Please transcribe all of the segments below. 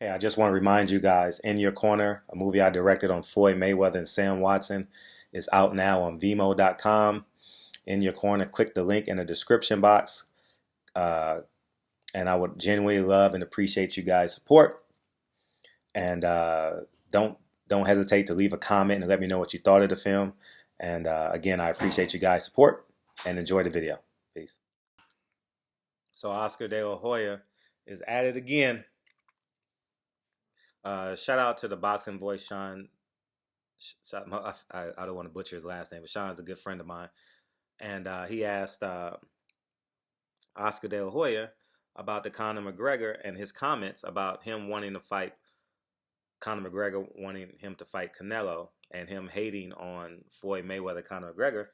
Hey, I just want to remind you guys, In Your Corner, a movie I directed on Floyd Mayweather and Sam Watson, is out now on Vimo.com. In Your Corner, click the link in the description box. Uh, and I would genuinely love and appreciate you guys' support. And don't don't hesitate to leave a comment and let me know what you thought of the film. And again, I appreciate you guys' support and enjoy the video. Peace. So Oscar De La Hoya is at it again. Shout out to the boxing voice, Sean. I don't want to butcher his last name, but Sean's a good friend of mine. And he asked Oscar De La Hoya about the Conor McGregor and his comments about him wanting to fight Conor McGregor, wanting him to fight Canelo, and him hating on Floyd Mayweather, Conor McGregor.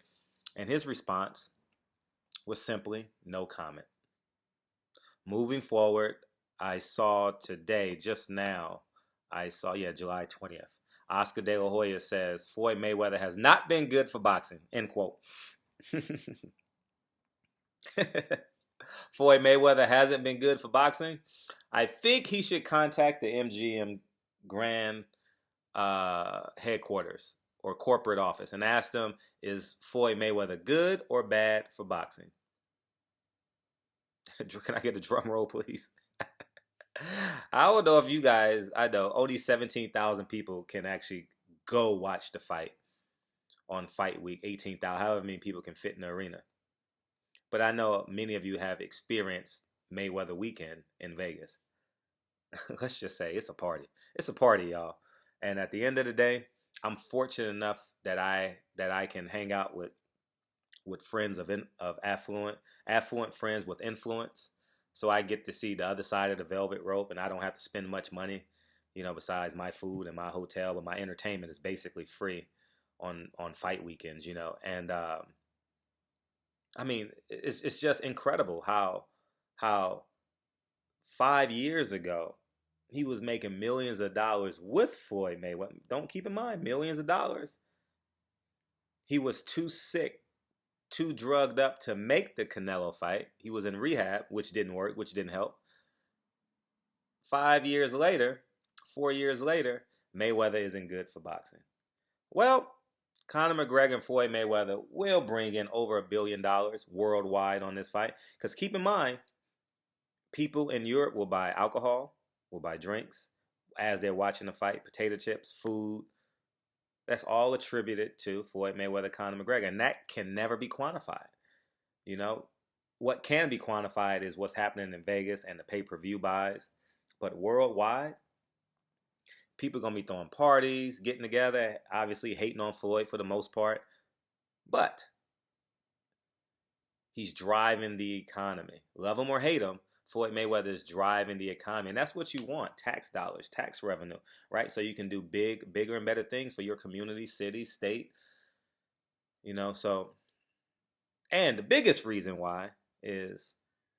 And his response was simply no comment. Moving forward, I saw today, just now, July 20th. Oscar De La Hoya says Floyd Mayweather has not been good for boxing, end quote. Floyd Mayweather hasn't been good for boxing. I think he should contact the MGM Grand headquarters or corporate office and ask them, is Floyd Mayweather good or bad for boxing? Can I get the drum roll, please? I don't know if you guys, I know only 17,000 people can actually go watch the fight on fight week, 18,000, however many people can fit in the arena. But I know many of you have experienced Mayweather weekend in Vegas. Let's just say it's a party. It's a party, y'all. And at the end of the day, I'm fortunate enough that I can hang out with friends of affluent friends with influence. So I get to see the other side of the velvet rope, and I don't have to spend much money, besides my food and my hotel. But my entertainment is basically free on fight weekends, And I mean, it's just incredible how 5 years ago he was making millions of dollars with Floyd Mayweather. Don't keep in mind, millions of dollars. He was too sick, too drugged up to make the Canelo fight. He was in rehab, which didn't work, which didn't help. 4 years later, Mayweather isn't good for boxing. Well, Conor McGregor and Floyd Mayweather will bring in over $1 billion worldwide on this fight. Because keep in mind, people in Europe will buy alcohol, will buy drinks as they're watching the fight, potato chips, food. That's all attributed to Floyd Mayweather, Conor McGregor. And that can never be quantified. What can be quantified is what's happening in Vegas and the pay-per-view buys. But worldwide, people are going to be throwing parties, getting together, obviously hating on Floyd for the most part. But he's driving the economy. Love him or hate him, Floyd Mayweather is driving the economy. And that's what you want, tax dollars, tax revenue, right? So you can do bigger and better things for your community, city, state. And the biggest reason why is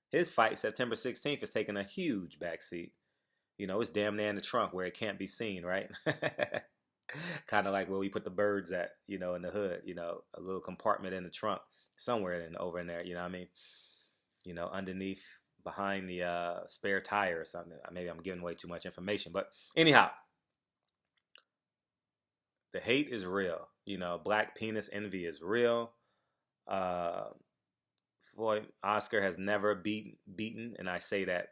his fight, September 16th, is taking a huge backseat. It's damn near in the trunk where it can't be seen, right? Kind of like where we put the birds at, in the hood, a little compartment in the trunk, somewhere over in there, what I mean? Underneath, behind the spare tire or something. Maybe I'm giving away too much information, but anyhow, the hate is real. Black penis envy is real. Floyd Oscar has never beaten, and I say that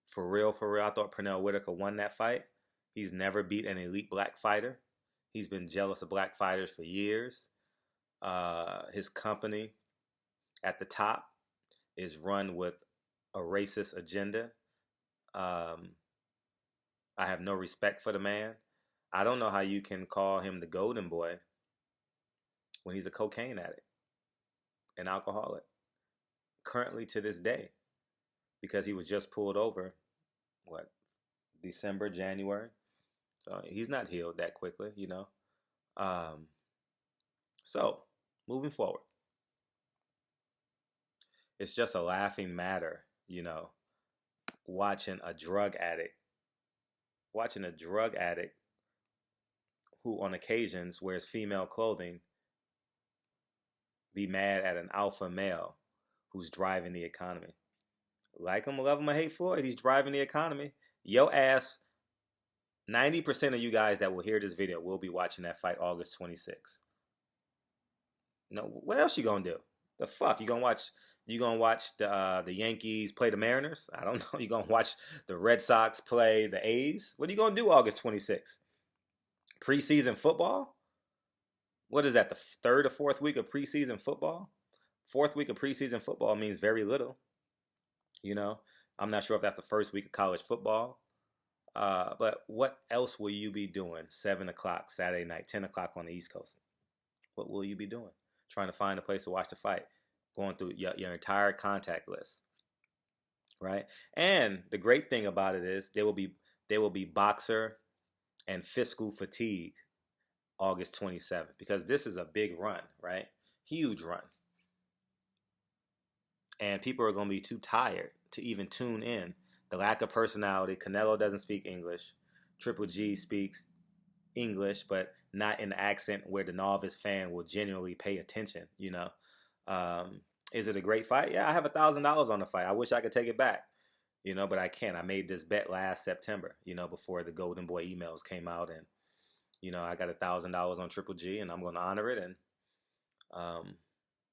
for real. I thought Pernell Whitaker won that fight. He's never beat an elite black fighter. He's been jealous of black fighters for years. His company at the top is run with a racist agenda. I have no respect for the man. I don't know how you can call him the golden boy when he's a cocaine addict, an alcoholic, currently to this day, because he was just pulled over, December, January. So he's not healed that quickly, So, moving forward, it's just a laughing matter, watching a drug addict who on occasions wears female clothing be mad at an alpha male who's driving the economy. Like him, love him, or hate Floyd, he's driving the economy. Your ass 90% of you guys that will hear this video will be watching that fight August 26th. No, what else you gonna do? The fuck you gonna watch? You gonna watch the Yankees play the Mariners? I don't know. You gonna watch the Red Sox play the A's? What are you gonna do August 26th? Preseason football? What is that? The third or fourth week of preseason football? Fourth week of preseason football means very little. You know, I'm not sure if that's the first week of college football. But what else will you be doing 7 o'clock Saturday night, 10 o'clock on the East Coast? What will you be doing? Trying to find a place to watch the fight, going through your entire contact list, right? And the great thing about it is there will be boxer and fiscal fatigue August 27th, because this is a big run, right? Huge run. And people are going to be too tired to even tune in. The lack of personality. Canelo doesn't speak English. Triple G speaks English, but not in the accent where the novice fan will genuinely pay attention, you know. Is it a great fight? Yeah, I have $1,000 on the fight. I wish I could take it back, you know, but I can't. I made this bet last September, you know, before the Golden Boy emails came out, and, you know, I got $1,000 on Triple G, and I'm going to honor it, and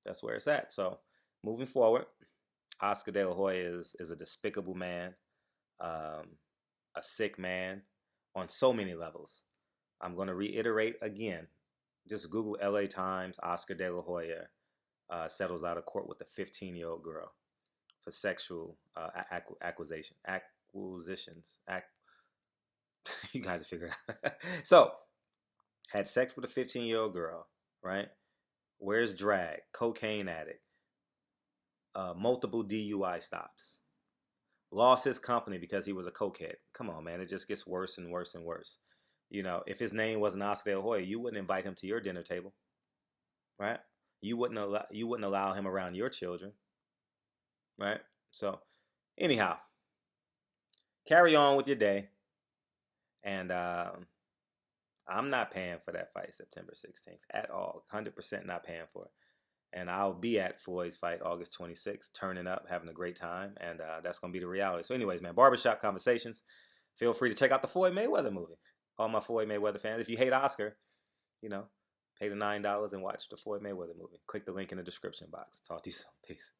that's where it's at. So, moving forward, Oscar De La Hoya is a despicable man, a sick man on so many levels. I'm going to reiterate again. Just Google LA Times, Oscar De La Hoya settles out of court with a 15-year-old girl for sexual acquisitions. You guys will figure it out. So, had sex with a 15-year-old girl, right? Wears drag, cocaine addict, multiple DUI stops. Lost his company because he was a cokehead. Come on, man. It just gets worse and worse and worse. You know, if his name wasn't Oscar De La Hoya, you wouldn't invite him to your dinner table, right? You wouldn't allow him around your children, right? So, anyhow, carry on with your day. And I'm not paying for that fight September 16th at all. 100% not paying for it. And I'll be at Floyd's fight August 26th, turning up, having a great time. And that's going to be the reality. So anyways, man, barbershop conversations. Feel free to check out the Floyd Mayweather movie. All my Floyd Mayweather fans. If you hate Oscar, you know, pay the $9 and watch the Floyd Mayweather movie. Click the link in the description box. Talk to you soon. Peace.